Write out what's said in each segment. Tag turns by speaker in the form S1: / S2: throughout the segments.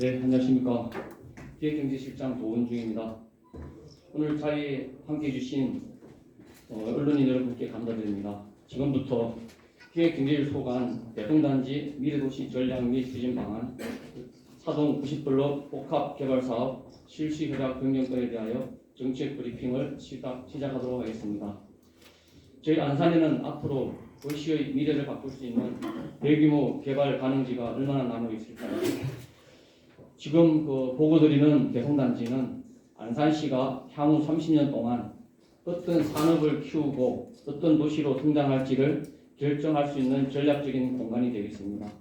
S1: 네, 안녕하십니까. 기획경제실장 도은중입니다. 오늘 자리에 함께해 주신 언론인 여러분께 감사드립니다. 지금부터 기획경제를 소관 대통단지 미래도시 전략 및 추진 방안, 사동 90블록 복합개발사업 실시협약 변경권에 대하여 정책 브리핑을 시작하도록 하겠습니다. 저희 안산에는 앞으로 도시의 미래를 바꿀 수 있는 대규모 개발 가능지가 얼마나 남아 있을까요? 지금 보고드리는 대통단지는 안산시가 향후 30년 동안 어떤 산업을 키우고 어떤 도시로 성장할지를 결정할 수 있는 전략적인 공간이 되겠습니다.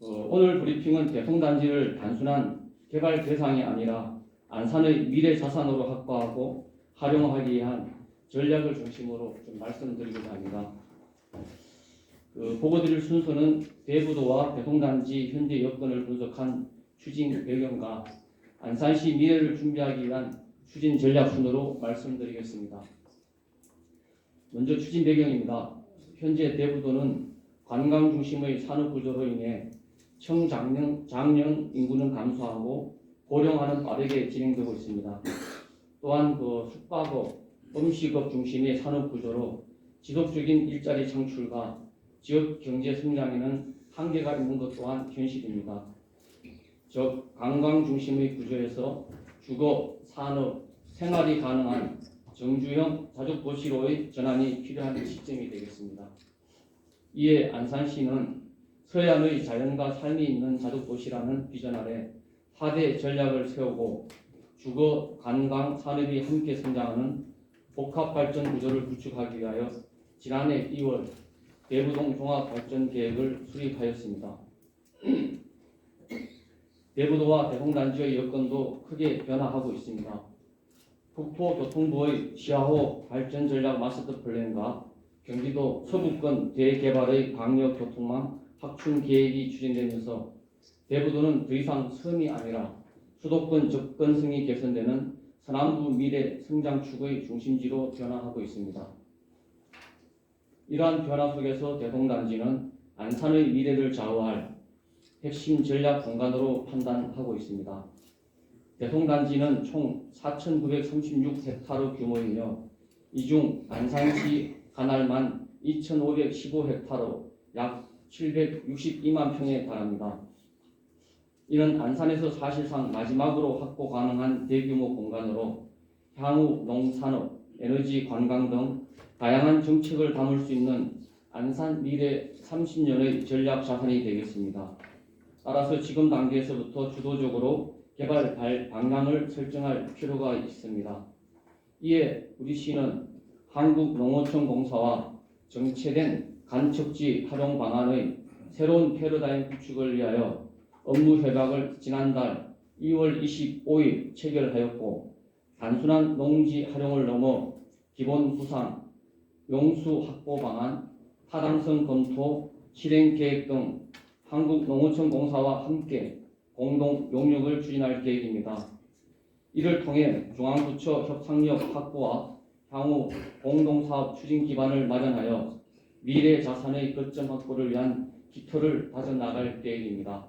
S1: 오늘 브리핑은 대통단지를 단순한 개발 대상이 아니라 안산의 미래 자산으로 확보하고 활용하기 위한 전략을 중심으로 좀 말씀드리고자 합니다. 보고드릴 순서는 대부도와 대통단지 현재 여건을 분석한 추진 배경과 안산시 미래를 준비하기 위한 추진 전략 순으로 말씀드리겠습니다. 먼저 추진 배경입니다. 현재 대부도는 관광 중심의 산업 구조로 인해 청장년 인구는 감소하고 고령화는 빠르게 진행되고 있습니다. 또한 숙박업, 음식업 중심의 산업 구조로 지속적인 일자리 창출과 지역 경제 성장에는 한계가 있는 것 또한 현실입니다. 즉 관광 중심의 구조에서 주거, 산업, 생활이 가능한 정주형 다중도시로의 전환이 필요한 시점이 되겠습니다. 이에 안산시는 서해안의 자연과 삶이 있는 다중도시라는 비전 아래 4대 전략을 세우고 주거, 관광, 산업이 함께 성장하는 복합발전 구조를 구축하기 위하여 지난해 2월 대부동 종합발전계획을 수립하였습니다. 대부도와 대통단지의 여건도 크게 변화하고 있습니다. 국토교통부의 시야호 발전전략 마스터 플랜과 경기도 서부권 대개발의 광역교통망 확충 계획이 추진되면서 대부도는 더 이상 섬이 아니라 수도권 접근성이 개선되는 서남부 미래 성장축의 중심지로 변화하고 있습니다. 이러한 변화 속에서 대통단지는 안산의 미래를 좌우할 핵심 전략 공간으로 판단하고 있습니다. 대통단지는 총 4,936헥타르 규모이며 이 중 안산시 관할만 2,515헥타르 약 762만 평에 달합니다. 이는 안산에서 사실상 마지막으로 확보 가능한 대규모 공간으로 향후 농산업, 에너지, 관광 등 다양한 정책을 담을 수 있는 안산 미래 30년의 전략 자산이 되겠습니다. 따라서 지금 단계에서부터 주도적으로 개발 방향을 설정할 필요가 있습니다. 이에 우리 시는 한국농어촌공사와 정체된 간척지 활용 방안의 새로운 패러다임 구축을 위하여 업무 협약을 지난달 2월 25일 체결하였고 단순한 농지 활용을 넘어 기본 구상, 용수 확보 방안, 타당성 검토, 실행 계획 등 한국농어촌공사와 함께 공동 용역을 추진할 계획입니다. 이를 통해 중앙부처 협상력 확보와 향후 공동사업 추진 기반을 마련하여 미래 자산의 거점 확보를 위한 기초를 다져나갈 계획입니다.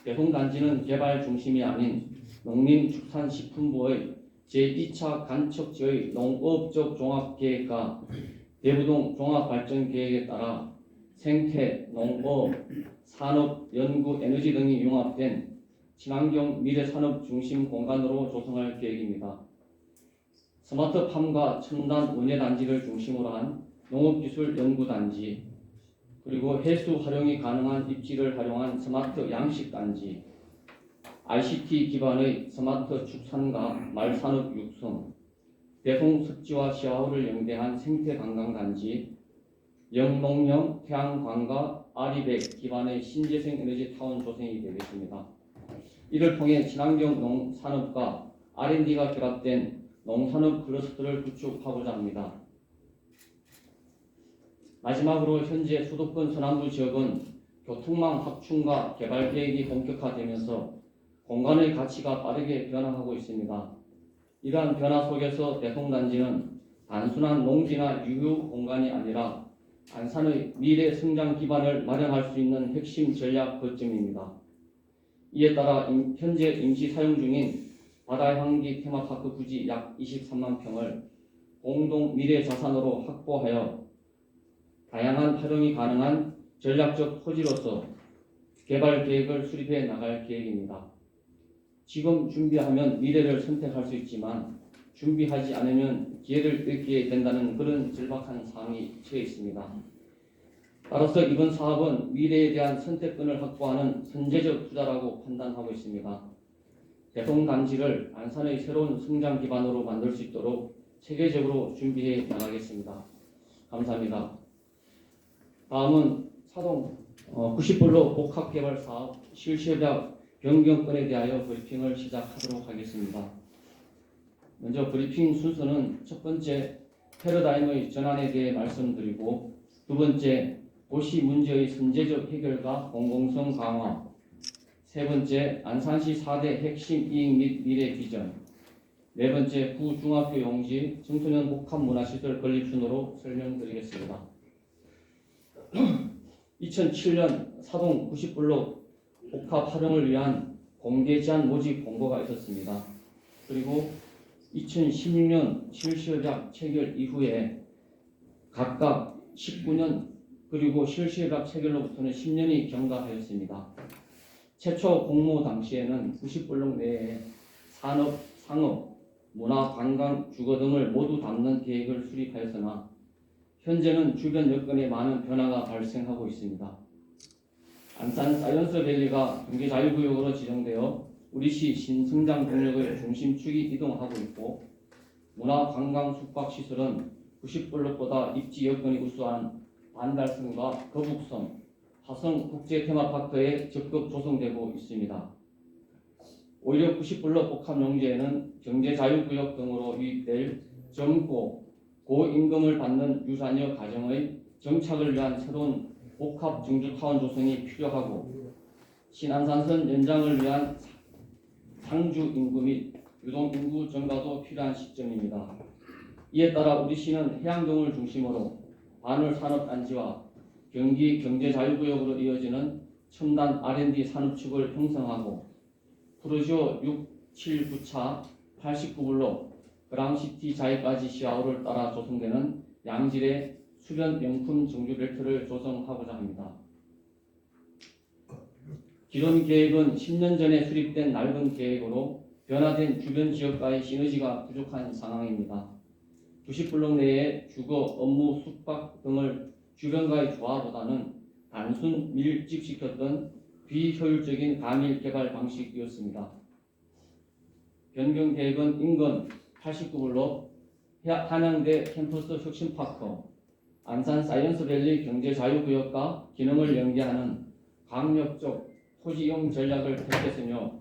S1: 대통단지는 개발 중심이 아닌 농림축산식품부의 제2차 간척지의 농업적 종합계획과 대부동 종합발전계획에 따라 생태, 농업, 산업, 연구, 에너지 등이 융합된 친환경 미래산업 중심 공간으로 조성할 계획입니다. 스마트팜과 첨단 원예단지를 중심으로 한 농업기술 연구단지, 그리고 해수 활용이 가능한 입지를 활용한 스마트 양식단지, ICT 기반의 스마트 축산과 말산업 육성, 대송 습지와 시야호를 연계한 생태관광단지, 영농형 태양광과 아리백 기반의 신재생 에너지 타운 조성이 되겠습니다. 이를 통해 친환경 농산업과 R&D가 결합된 농산업 클러스터를 구축하고자 합니다. 마지막으로 현재 수도권 서남부 지역은 교통망 확충과 개발 계획이 본격화되면서 공간의 가치가 빠르게 변화하고 있습니다. 이러한 변화 속에서 대통단지는 단순한 농지나 유휴 공간이 아니라 안산의 미래 성장 기반을 마련할 수 있는 핵심 전략 거점입니다. 이에 따라 현재 임시 사용 중인 바다향기 테마파크 부지 약 23만 평을 공동 미래 자산으로 확보하여 다양한 활용이 가능한 전략적 토지로서 개발 계획을 수립해 나갈 계획입니다. 지금 준비하면 미래를 선택할 수 있지만 준비하지 않으면 기회를 잃게 된다는 그런 절박한 상황이 처해 있습니다. 따라서 이번 사업은 미래에 대한 선택권을 확보하는 선제적 투자라고 판단하고 있습니다. 대동단지를 안산의 새로운 성장 기반으로 만들 수 있도록 체계적으로 준비해 나가겠습니다. 감사합니다. 다음은 사동 90불로 복합개발 사업 실시협약 변경건에 대하여 브리핑을 시작하도록 하겠습니다. 먼저 브리핑 순서는 첫 번째 패러다임의 전환에 대해 말씀드리고, 두 번째 도시 문제의 선제적 해결과 공공성 강화, 세 번째 안산시 4대 핵심 이익 및 미래 비전, 네 번째 구중학교 용지 청소년 복합문화시설 건립 순으로 설명드리겠습니다. 2007년 사동 90불로 복합 활용을 위한 공개 제한 모집 공고가 있었습니다. 그리고 2016년 실시협약 체결 이후에 각각 19년 그리고 실시협약 체결로부터는 10년이 경과하였습니다. 최초 공모 당시에는 90불록 내에 산업, 상업, 문화, 관광, 주거 등을 모두 담는 계획을 수립하였으나 현재는 주변 여건에 많은 변화가 발생하고 있습니다. 안산 사이언스밸리가 경제자유구역으로 지정되어 우리시 신성장 동력의 중심축이 이동하고 있고, 문화, 관광, 숙박시설은 90블록보다 입지 여건이 우수한 반달섬과 거북섬, 화성 국제 테마파크에 적극 조성되고 있습니다. 오히려 90블록 복합용지에는 경제자유구역 등으로 유입될 젊고 고임금을 받는 유사녀 가정의 정착을 위한 새로운 복합 정주타운 조성이 필요하고, 신안산선 연장을 위한 상주 인구 및 유동 인구 증가도 필요한 시점입니다. 이에 따라 우리시는 해양동을 중심으로 반울 산업단지와 경기 경제자유구역으로 이어지는 첨단 R&D 산업축을 형성하고, 프로지오 6, 7, 9차 89블록 그랑시티 자이까지 시아우를 따라 조성되는 양질의 수변 명품 정주 벨트를 조성하고자 합니다. 기존 계획은 10년 전에 수립된 낡은 계획으로 변화된 주변 지역과의 시너지가 부족한 상황입니다. 90블록 내에 주거, 업무, 숙박 등을 주변과의 조화보다는 단순 밀집시켰던 비효율적인 가밀 개발 방식이었습니다. 변경 계획은 인근 89블록 한양대 캠퍼스 혁신파크, 안산 사이언스밸리 경제자유구역과 기능을 연계하는 강력적 토지이용 전략을 택했으며,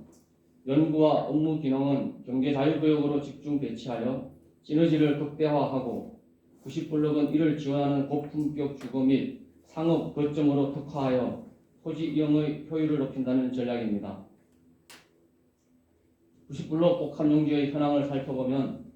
S1: 연구와 업무 기능은 경제자유구역으로 집중 배치하여 시너지를 극대화하고, 90블록은 이를 지원하는 고품격 주거 및 상업 거점으로 특화하여 토지 이용의 효율을 높인다는 전략입니다. 90블록 복합용지의 현황을 살펴보면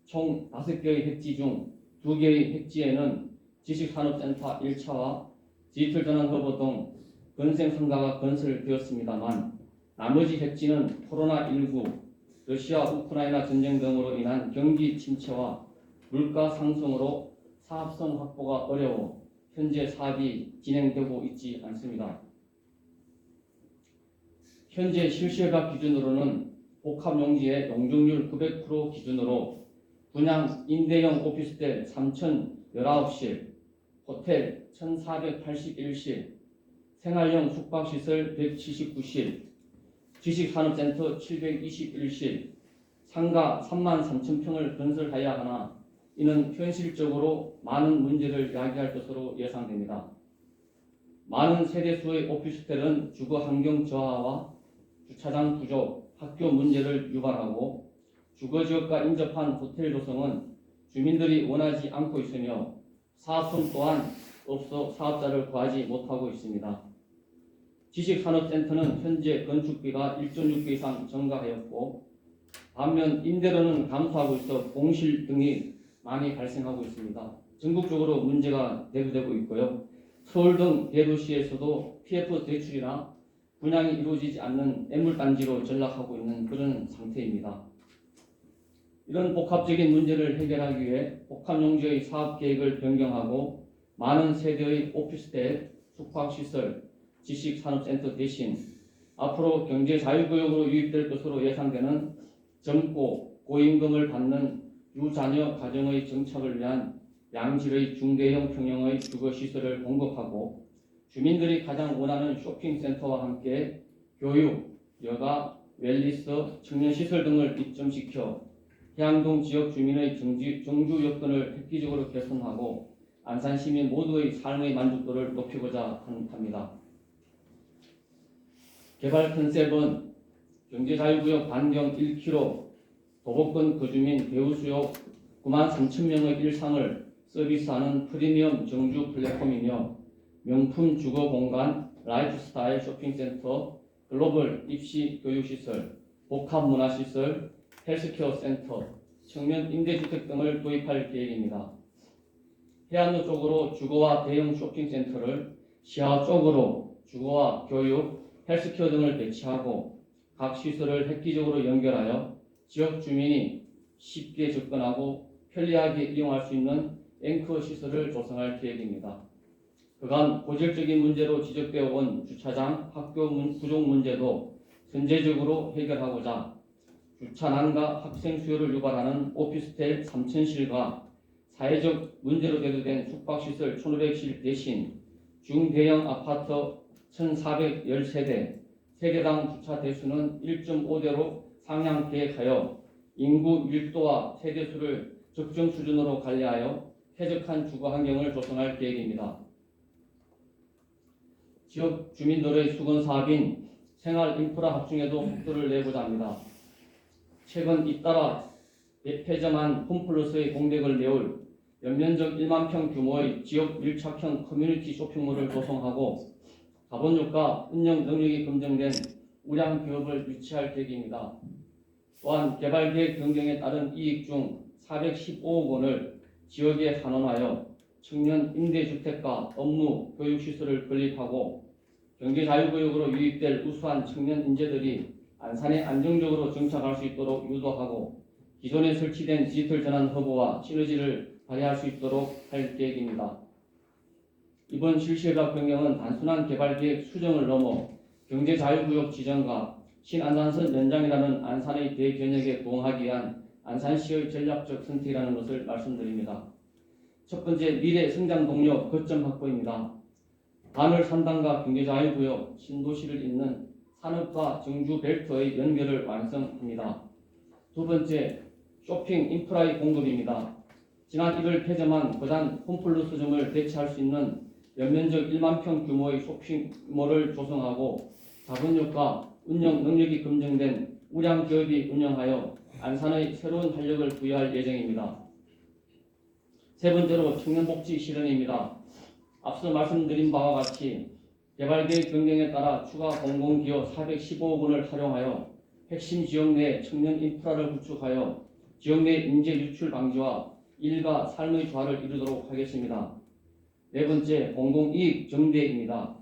S1: 총 5개의 핵지 중 2개의 핵지에는 지식산업센터 1차와 디지털전환허브 등 건생상가가 건설되었습니다만, 나머지 핵지는 코로나19, 러시아 우크라이나 전쟁 등으로 인한 경기 침체와 물가 상승으로 사업성 확보가 어려워 현재 사업이 진행되고 있지 않습니다. 현재 실시협약 기준으로는 복합용지의 용적률 900% 기준으로 분양 임대형 오피스텔 3,019실, 호텔 1,481실, 생활형 숙박시설 179실, 지식산업센터 721실, 상가 33,000평을 건설해야 하나 이는 현실적으로 많은 문제를 야기할 것으로 예상됩니다. 많은 세대수의 오피스텔은 주거 환경 저하와 주차장 부족, 학교 문제를 유발하고, 주거지역과 인접한 호텔 조성은 주민들이 원하지 않고 있으며 사업성 또한 없어 사업자를 구하지 못하고 있습니다. 지식산업센터는 현재 건축비가 1.6배 이상 증가하였고, 반면 임대료는 감소하고 있어 공실 등이 많이 발생하고 있습니다. 전국적으로 문제가 대두되고 있고요. 서울 등 대도시에서도 PF 대출이나 분양이 이루어지지 않는 애물단지로 전락하고 있는 그런 상태입니다. 이런 복합적인 문제를 해결하기 위해 복합용지의 사업계획을 변경하고 많은 세대의 오피스텔, 숙박시설, 지식산업센터 대신 앞으로 경제자유구역으로 유입될 것으로 예상되는 젊고 고임금을 받는 유자녀 가정의 정착을 위한 양질의 중대형 평형의 주거시설을 공급하고 주민들이 가장 원하는 쇼핑센터와 함께 교육, 여가, 웰니스, 청년시설 등을 입점시켜 해안동 지역 주민의 정주 여건을 획기적으로 개선하고 안산 시민 모두의 삶의 만족도를 높이고자 합니다. 개발 컨셉은 경제자유구역 반경 1km, 도보권 거주민 배우수요 9만 3천 명의 일상을 서비스하는 프리미엄 정주 플랫폼이며 명품 주거공간, 라이프스타일 쇼핑센터, 글로벌 입시 교육시설, 복합문화시설, 헬스케어 센터, 청년 임대주택 등을 도입할 계획입니다. 해안로 쪽으로 주거와 대형 쇼핑센터를, 시하 쪽으로 주거와 교육, 헬스케어 등을 배치하고 각 시설을 획기적으로 연결하여 지역 주민이 쉽게 접근하고 편리하게 이용할 수 있는 앵커 시설을 조성할 계획입니다. 그간 고질적인 문제로 지적되어 온 주차장, 학교 부족 문제도 선제적으로 해결하고자 주차난과 학생 수요를 유발하는 오피스텔 3,000실과 사회적 문제로 대두된 숙박시설 1,500실 대신 중대형 아파트 1,410세대, 세대당 주차 대수는 1.5대로 상향 계획하여 인구 밀도와 세대수를 적정 수준으로 관리하여 쾌적한 주거 환경을 조성할 계획입니다. 지역 주민들의 수건 사업인 생활 인프라 합중에도 속도를 내고자 합니다. 최근 잇따라 폐점한 홈플러스의 공백을 메울 연면적 1만 평 규모의 지역 밀착형 커뮤니티 쇼핑몰을 조성하고 자본주가 운영 능력이 검증된 우량 기업을 유치할 계획입니다. 또한 개발계획 변경에 따른 이익 중 415억 원을 지역에 환원하여 청년 임대주택과 업무, 교육시설을 건립하고 경제자유구역으로 유입될 우수한 청년 인재들이 안산에 안정적으로 정착할 수 있도록 유도하고 기존에 설치된 디지털 전환 허브와 시너지를 발휘할 수 있도록 할 계획입니다. 이번 실시계획 변경은 단순한 개발계획 수정을 넘어 경제자유구역 지정과 신안산선 연장이라는 안산의 대변혁에 부응하기 위한 안산시의 전략적 선택이라는 것을 말씀드립니다. 첫 번째, 미래 성장 동력 거점 확보입니다. 반을 산단과 경제자유구역, 신도시를 잇는 산업과 정주 벨트의 연결을 완성합니다. 두 번째, 쇼핑 인프라의 공급입니다. 지난 1월 폐점한 거단 홈플러스점을 대체할 수 있는 연면적 1만 평 규모의 쇼핑몰을 조성하고 자본력과 운영 능력이 검증된 우량 기업이 운영하여 안산의 새로운 활력을 부여할 예정입니다. 세 번째로 청년복지 실현입니다. 앞서 말씀드린 바와 같이 개발계획 변경에 따라 추가 공공기여 415억 원을 활용하여 핵심 지역 내 청년 인프라를 구축하여 지역 내 인재 유출 방지와 일가 삶의 조화를 이루도록 하겠습니다. 네 번째, 공공이익 정대입니다.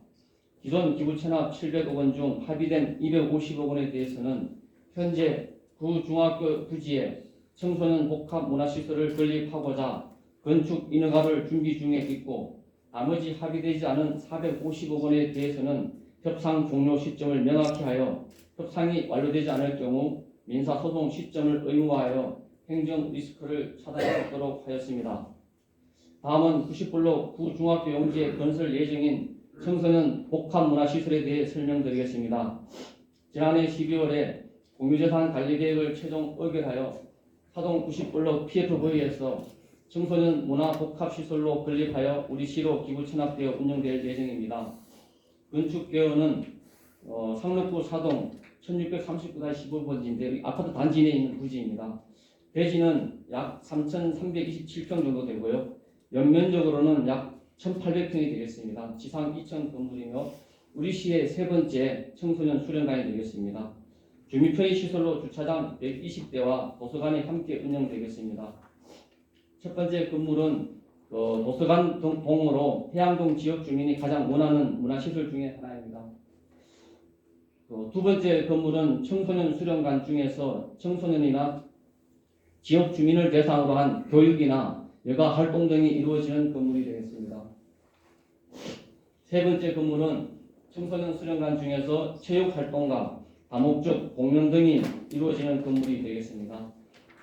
S1: 기존 기부 체납 700억 원 중 합의된 250억 원에 대해서는 현재 구중학교 부지에 청소년 복합 문화시설을 건립하고자 건축 인허가를 준비 중에 있고 나머지 합의되지 않은 450억 원에 대해서는 협상 종료 시점을 명확히 하여 협상이 완료되지 않을 경우 민사소송 시점을 의무화하여 행정 리스크를 차단할 수 있도록 하였습니다. 다음은 90블록 구중학교 용지에 건설 예정인 청소년 복합문화시설에 대해 설명드리겠습니다. 지난해 12월에 공유재산관리계획을 최종 의결하여 사동 90블록 PFV에서 청소년 문화복합시설로 건립하여 우리 시로 기부 체납되어 운영될 예정입니다. 건축계획은 상록구 사동 1639-15번지인데 아파트 단지 내에 있는 부지입니다. 대지는 약 3,327평 정도 되고요. 연면적으로는 약 1,800평이 되겠습니다. 지상 2층 건물이며 우리 시의 세 번째 청소년 수련관이 되겠습니다. 주민 편의 시설로 주차장 120대와 도서관이 함께 운영되겠습니다. 첫 번째 건물은 도서관 동으로 해양동 지역 주민이 가장 원하는 문화시설 중에 하나입니다. 두 번째 건물은 청소년 수련관 중에서 청소년이나 지역 주민을 대상으로 한 교육이나 여가 활동 등이 이루어지는 건물이 되겠습니다. 세 번째 건물은 청소년 수련관 중에서 체육 활동과 다목적 공연 등이 이루어지는 건물이 되겠습니다.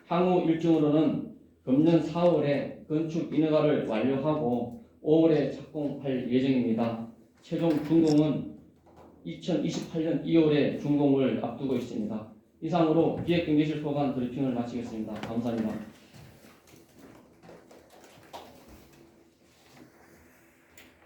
S1: 향후 일정으로는 금년 4월에 건축 인허가를 완료하고 5월에 착공할 예정입니다. 최종 준공은 2028년 2월에 준공을 앞두고 있습니다. 이상으로 기획경제실 소관 브리핑을 마치겠습니다. 감사합니다.